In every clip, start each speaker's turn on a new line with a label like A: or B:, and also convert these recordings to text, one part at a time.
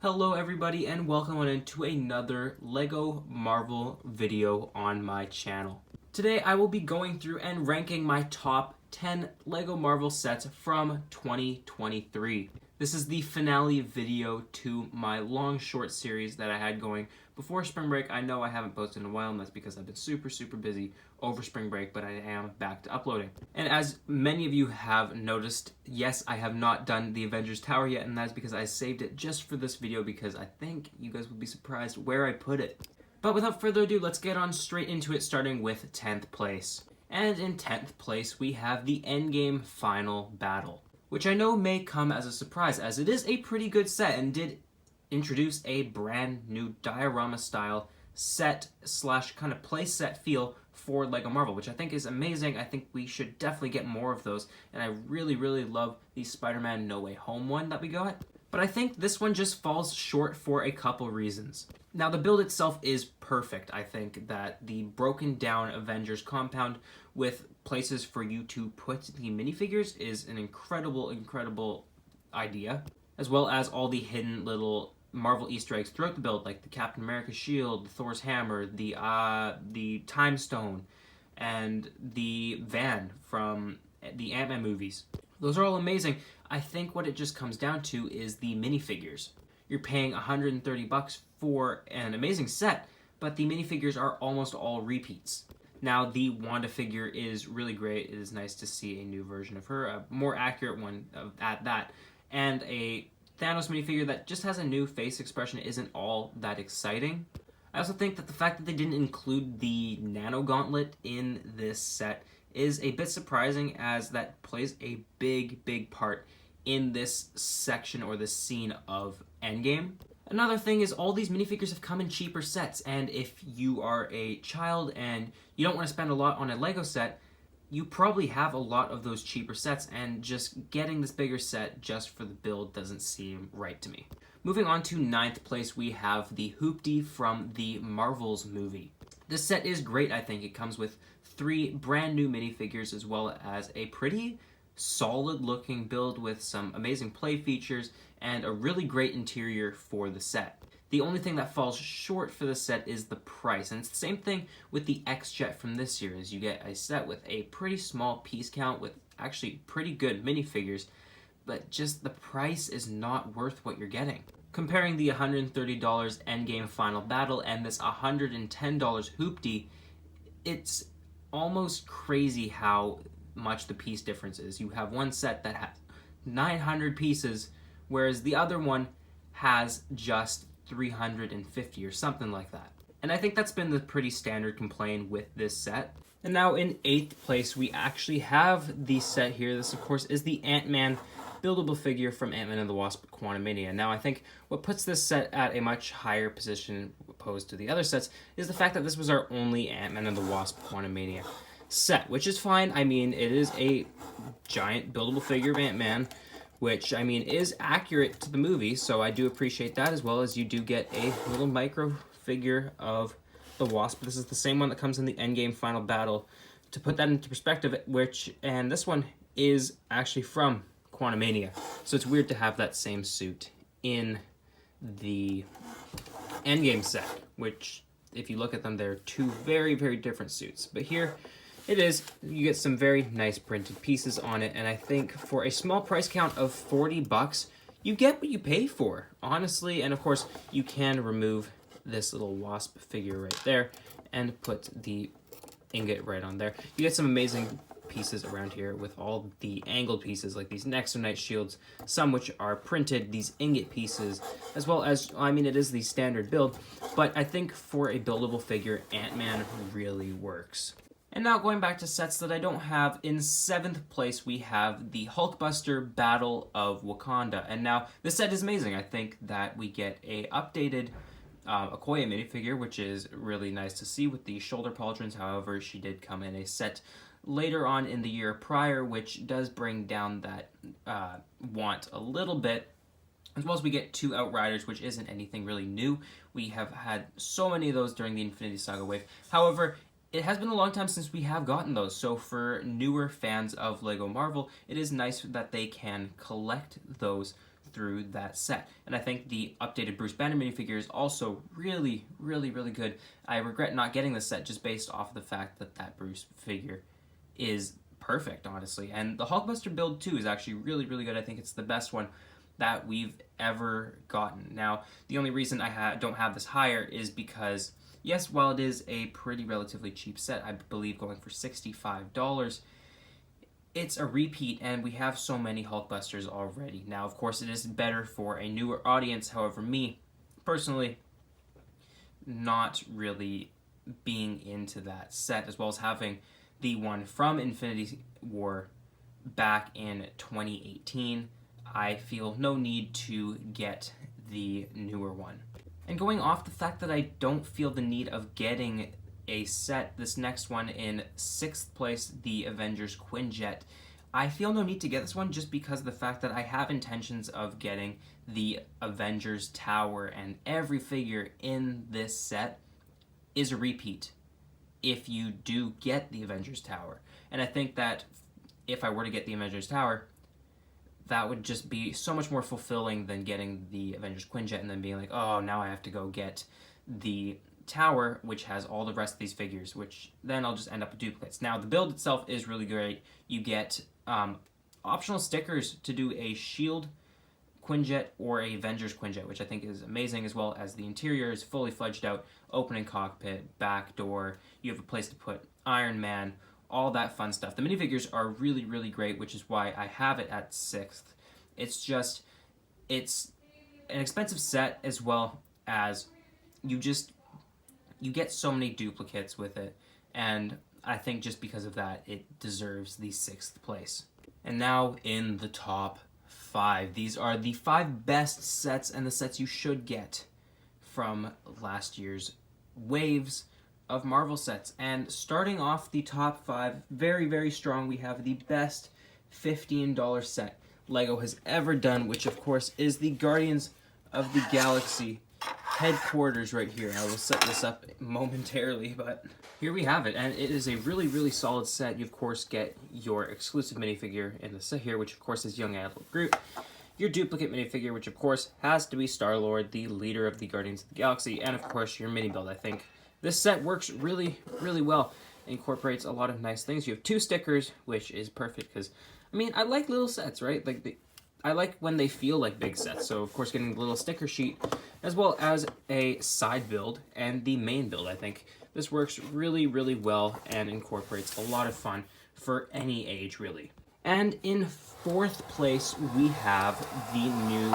A: Hello everybody and welcome on into another LEGO Marvel video on my channel. Today I will be going through and ranking my top 10 LEGO Marvel sets from 2023. This is the finale video to my long short series that I had going before spring break. I know I haven't posted in a while and that's because I've been super busy over spring break, but I am back to uploading. And as many of you have noticed, yes, I have not done the Avengers Tower yet, and that's because I saved it just for this video because I think you guys will be surprised where I put it. But without further ado, let's get on straight into it, starting with 10th place. And in 10th place, we have the Endgame Final Battle, which I know may come as a surprise, as it is a pretty good set and did introduce a brand new diorama style set slash kind of play set feel for LEGO Marvel, which I think is amazing. I think we should definitely get more of those, and I really love the Spider-Man No Way Home one that we got. But I think this one just falls short for a couple reasons. Now, the build itself is perfect. I think that the broken down Avengers compound with places for you to put the minifigures is an incredible idea, as well as all the hidden little Marvel Easter eggs throughout the build, like the Captain America shield, Thor's hammer, the Time Stone, and the van from the Ant-Man movies. Those are all amazing. I think what it just comes down to is the minifigures. You're paying $130 for an amazing set, but the minifigures are almost all repeats. Now, the Wanda figure is really great. It is nice to see a new version of her, a more accurate one at that, and a Thanos minifigure that just has a new face expression isn't all that exciting. I also think that the fact that they didn't include the Nano Gauntlet in this set is a bit surprising, as that plays a big part in this section or this scene of Endgame. Another thing is all these minifigures have come in cheaper sets, and if you are a child and you don't want to spend a lot on a LEGO set, you probably have a lot of those cheaper sets, and just getting this bigger set just for the build doesn't seem right to me. Moving on to 9th place, we have the Hoopty from the Marvels movie. This set is great, I think. It comes with 3 brand new minifigures as well as a pretty solid looking build with some amazing play features and a really great interior for the set. The only thing that falls short for the set is the price, and it's the same thing with the X-Jet from this series. You get a set with a pretty small piece count with actually pretty good minifigures, but just the price is not worth what you're getting. Comparing the $130 Endgame Final Battle and this $110 Hoopty, it's almost crazy how much the piece difference is. You have one set that has 900 pieces, whereas the other one has just 350 or something like that. And I think that's been the pretty standard complaint with this set. And now in 8th place, we actually have the set here. This, of course, is the Ant-Man buildable figure from Ant-Man and the Wasp: Quantumania. Now, I think what puts this set at a much higher position opposed to the other sets is the fact that this was our only Ant-Man and the Wasp: Quantumania set, which is fine. I mean, it is a giant buildable figure of Ant-Man, which, I mean, is accurate to the movie, so I do appreciate that, as well as you do get a little micro figure of the Wasp. This is the same one that comes in the Endgame Final Battle. To put that into perspective, and this one is actually from Quantumania, so it's weird to have that same suit in the Endgame set, which, if you look at them, they're two very different suits. But here it is, you get some very nice printed pieces on it, and I think for a small price count of $40, you get what you pay for, honestly. And of course, you can remove this little Wasp figure right there and put the ingot right on there. You get some amazing pieces around here with all the angled pieces, like these Nexonite shields, some which are printed, these ingot pieces, as well as, I mean, it is the standard build, but I think for a buildable figure, Ant-Man really works. And now going back to sets that I don't have, in 7th place we have the Hulkbuster Battle of Wakanda. And now this set is amazing. I think that we get a updated Okoye minifigure, which is really nice to see with the shoulder pauldrons. However, she did come in a set later on in the year prior, which does bring down that want a little bit. As well as we get 2 Outriders, which isn't anything really new. We have had so many of those during the Infinity Saga wave. However, it has been a long time since we have gotten those, so for newer fans of LEGO Marvel, it is nice that they can collect those through that set. And I think the updated Bruce Banner minifigure is also really, really, really good. I regret not getting this set just based off of the fact that that Bruce figure is perfect, honestly. And the Hulkbuster build, too, is actually really, really good. I think it's the best one that we've ever gotten. Now, the only reason I don't have this higher is because, yes, while it is a pretty relatively cheap set, I believe going for $65, it's a repeat, and we have so many Hulkbusters already. Now, of course, it is better for a newer audience. However, me, personally, not really being into that set, as well as having the one from Infinity War back in 2018, I feel no need to get the newer one. And going off the fact that I don't feel the need of getting a set, this next one in 6th place, the Avengers Quinjet, I feel no need to get this one just because of the fact that I have intentions of getting the Avengers Tower, and every figure in this set is a repeat if you do get the Avengers Tower. And I think that if I were to get the Avengers Tower, that would just be so much more fulfilling than getting the Avengers Quinjet and then being like, oh, now I have to go get the Tower, which has all the rest of these figures, which then I'll just end up with duplicates. Now, the build itself is really great. You get optional stickers to do a Shield Quinjet or a Avengers Quinjet, which I think is amazing, as well as the interior is fully fledged out, opening cockpit, back door, you have a place to put Iron Man, all that fun stuff. The minifigures are really, really great, which is why I have it at 6th. It's an expensive set, as well as you get so many duplicates with it, and I think just because of that, it deserves the 6th place. And now in the top 5. These are the 5 best sets and the sets you should get from last year's waves of Marvel sets. And starting off the top 5, very, very strong, we have the best $15 set LEGO has ever done, which of course is the Guardians of the Galaxy headquarters right here. I will set this up momentarily, but here we have it, and it is a really, really solid set. You of course get your exclusive minifigure in the set here, which of course is Young Adult Groot, your duplicate minifigure, which of course has to be Star-Lord, the leader of the Guardians of the Galaxy, and of course your mini build. I think this set works really, really well. It incorporates a lot of nice things. You have 2 stickers, which is perfect because, I mean, I like little sets, right? I like when they feel like big sets, so of course getting the little sticker sheet, as well as a side build and the main build. I think this works really, really well and incorporates a lot of fun for any age, really. And in 4th place, we have the new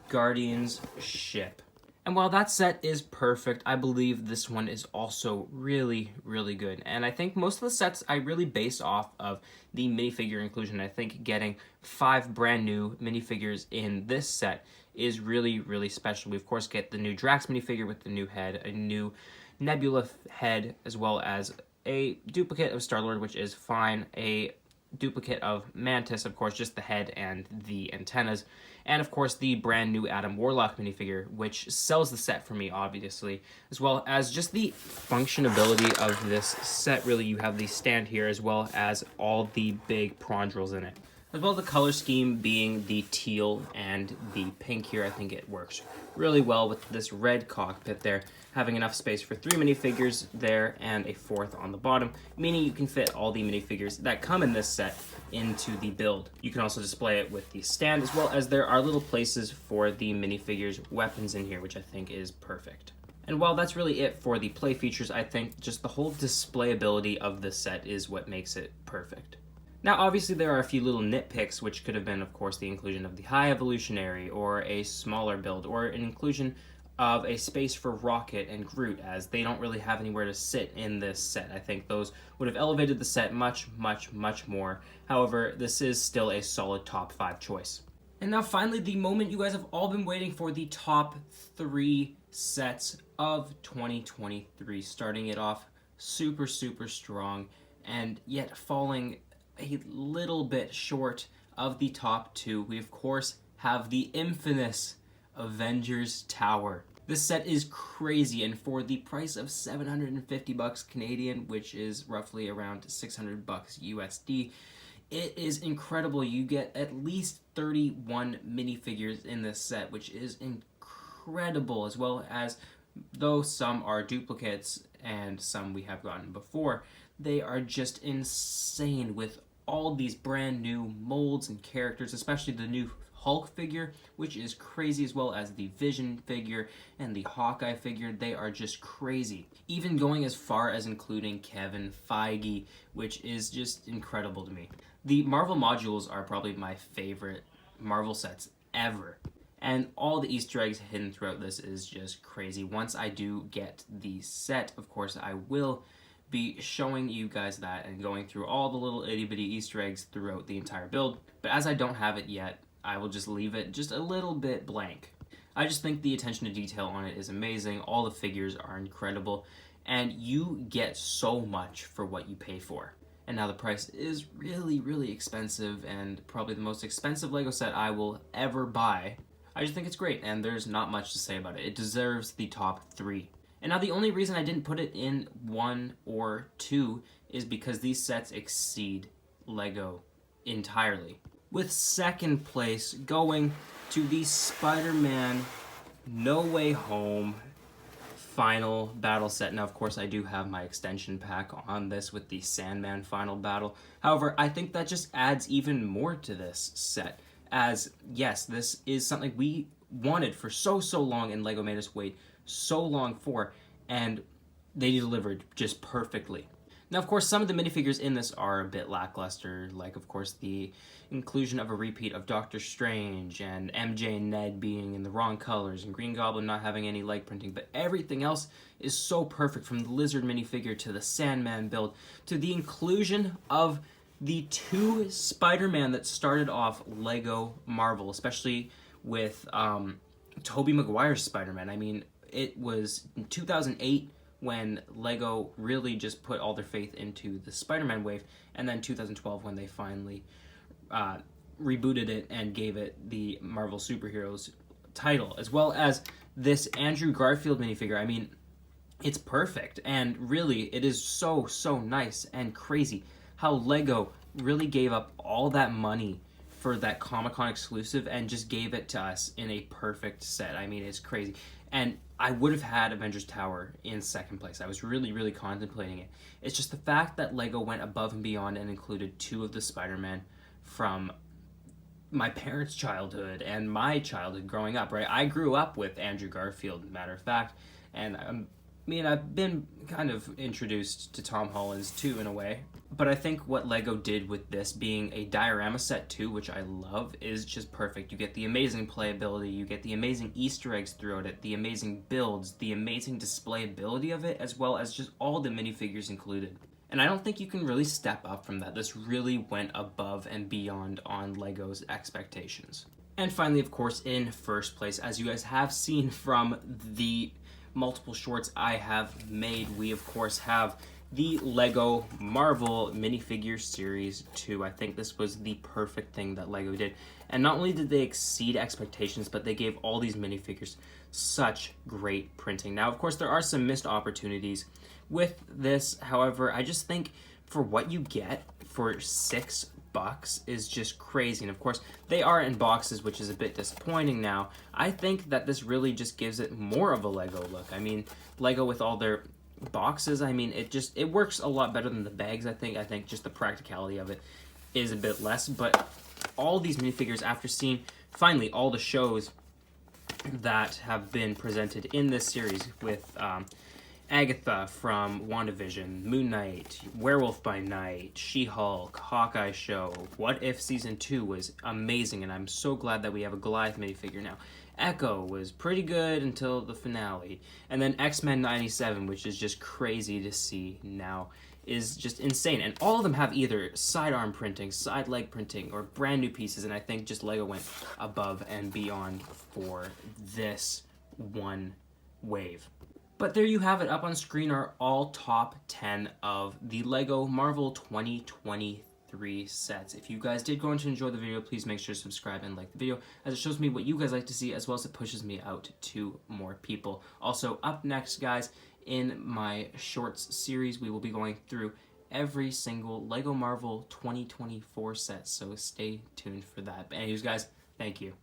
A: Guardians ship. And while that set is perfect, I believe this one is also really, really good. And I think most of the sets I really base off of the minifigure inclusion. I think getting 5 brand new minifigures in this set is really, really special. We, of course, get the new Drax minifigure with the new head, a new Nebula head, as well as a duplicate of Star-Lord, which is fine, a duplicate of Mantis, of course, just the head and the antennas, and of course the brand new Adam Warlock minifigure, which sells the set for me, obviously, as well as just the functionability of this set. Really, you have the stand here, as well as all the big prondrels in it, as well as the color scheme being the teal and the pink here. I think it works really well with this red cockpit there, having enough space for 3 minifigures there and a 4th on the bottom, meaning you can fit all the minifigures that come in this set into the build. You can also display it with the stand, as well as there are little places for the minifigures' weapons in here, which I think is perfect. And while that's really it for the play features, I think just the whole displayability of this set is what makes it perfect. Now, obviously, there are a few little nitpicks, which could have been, of course, the inclusion of the High Evolutionary, or a smaller build, or an inclusion of a space for Rocket and Groot, as they don't really have anywhere to sit in this set. I think those would have elevated the set much, much, much more. However, this is still a solid top 5 choice. And now finally, the moment you guys have all been waiting for, the top 3 sets of 2023. Starting it off super, super strong, and yet falling a little bit short of the top 2. We, of course, have the infamous Avengers Tower. This set is crazy, and for the price of $750 Canadian, which is roughly around $600 USD, it is incredible. You get at least 31 minifigures in this set, which is incredible, as well as, though some are duplicates and some we have gotten before, they are just insane with all these brand new molds and characters, especially the new Hulk figure, which is crazy, as well as the Vision figure and the Hawkeye figure. They are just crazy. Even going as far as including Kevin Feige, which is just incredible to me. The Marvel modules are probably my favorite Marvel sets ever. And all the Easter eggs hidden throughout this is just crazy. Once I do get the set, of course, I will be showing you guys that and going through all the little itty-bitty Easter eggs throughout the entire build. But as I don't have it yet, I will just leave it just a little bit blank. I just think the attention to detail on it is amazing. All the figures are incredible, and you get so much for what you pay for. And now the price is really, really expensive, and probably the most expensive LEGO set I will ever buy. I just think it's great, and there's not much to say about it. It deserves the top 3. And now the only reason I didn't put it in 1 or 2 is because these sets exceed LEGO entirely. With second place going to the Spider-Man No Way Home final battle set. Now, of course, I do have my extension pack on this with the Sandman final battle. However, I think that just adds even more to this set, as yes, this is something we wanted for so long, and LEGO made us wait so long for, and they delivered just perfectly. Now, of course, some of the minifigures in this are a bit lackluster, like, of course, the inclusion of a repeat of Doctor Strange, and MJ and Ned being in the wrong colors, and Green Goblin not having any leg printing, but everything else is so perfect, from the Lizard minifigure to the Sandman build, to the inclusion of the 2 Spider-Man that started off LEGO Marvel, especially with Tobey Maguire's Spider-Man. I mean, it was in 2008 when LEGO really just put all their faith into the Spider-Man wave, and then 2012 when they finally rebooted it and gave it the Marvel Superheroes title, as well as this Andrew Garfield minifigure. I mean, it's perfect, and really, it is so nice and crazy how LEGO really gave up all that money for that Comic-Con exclusive and just gave it to us in a perfect set. I mean, it's crazy. And I would have had Avengers Tower in second place. I was really contemplating it. It's just the fact that LEGO went above and beyond and included 2 of the Spider-Man from my parents' childhood and my childhood growing up, right? I grew up with Andrew Garfield, matter of fact, and I've been kind of introduced to Tom Holland's too, in a way. But I think what LEGO did with this being a diorama set too, which I love, is just perfect. You get the amazing playability, you get the amazing Easter eggs throughout it, the amazing builds, the amazing displayability of it, as well as just all the minifigures included. And I don't think you can really step up from that. This really went above and beyond on LEGO's expectations. And finally, of course, in first place, as you guys have seen from the multiple shorts I have made, we of course have the LEGO Marvel Minifigure Series 2. I think this was the perfect thing that LEGO did. And not only did they exceed expectations, but they gave all these minifigures such great printing. Now, of course, there are some missed opportunities with this. However, I just think for what you get for $6 is just crazy. And of course, they are in boxes, which is a bit disappointing now. I think that this really just gives it more of a LEGO look. I mean, LEGO with all their boxes, I mean, it works a lot better than the bags, I think. I think just the practicality of it is a bit less, but all these minifigures, after seeing finally all the shows that have been presented in this series with Agatha from WandaVision, Moon Knight, Werewolf by Night, She-Hulk, Hawkeye show, What If Season 2 was amazing, and I'm so glad that we have a Goliath minifigure now. Echo was pretty good until the finale. And then X-Men 97, which is just crazy to see now, is just insane. And all of them have either sidearm printing, side leg printing, or brand new pieces, and I think just LEGO went above and beyond for this one wave. But there you have it. Up on screen are all top 10 of the LEGO Marvel 2023 sets. If you guys did go on to enjoy the video, please make sure to subscribe and like the video, as it shows me what you guys like to see, as well as it pushes me out to more people. Also, up next, guys, in my shorts series, we will be going through every single Lego Marvel 2024 set, so stay tuned for that. But anyways, guys, thank you.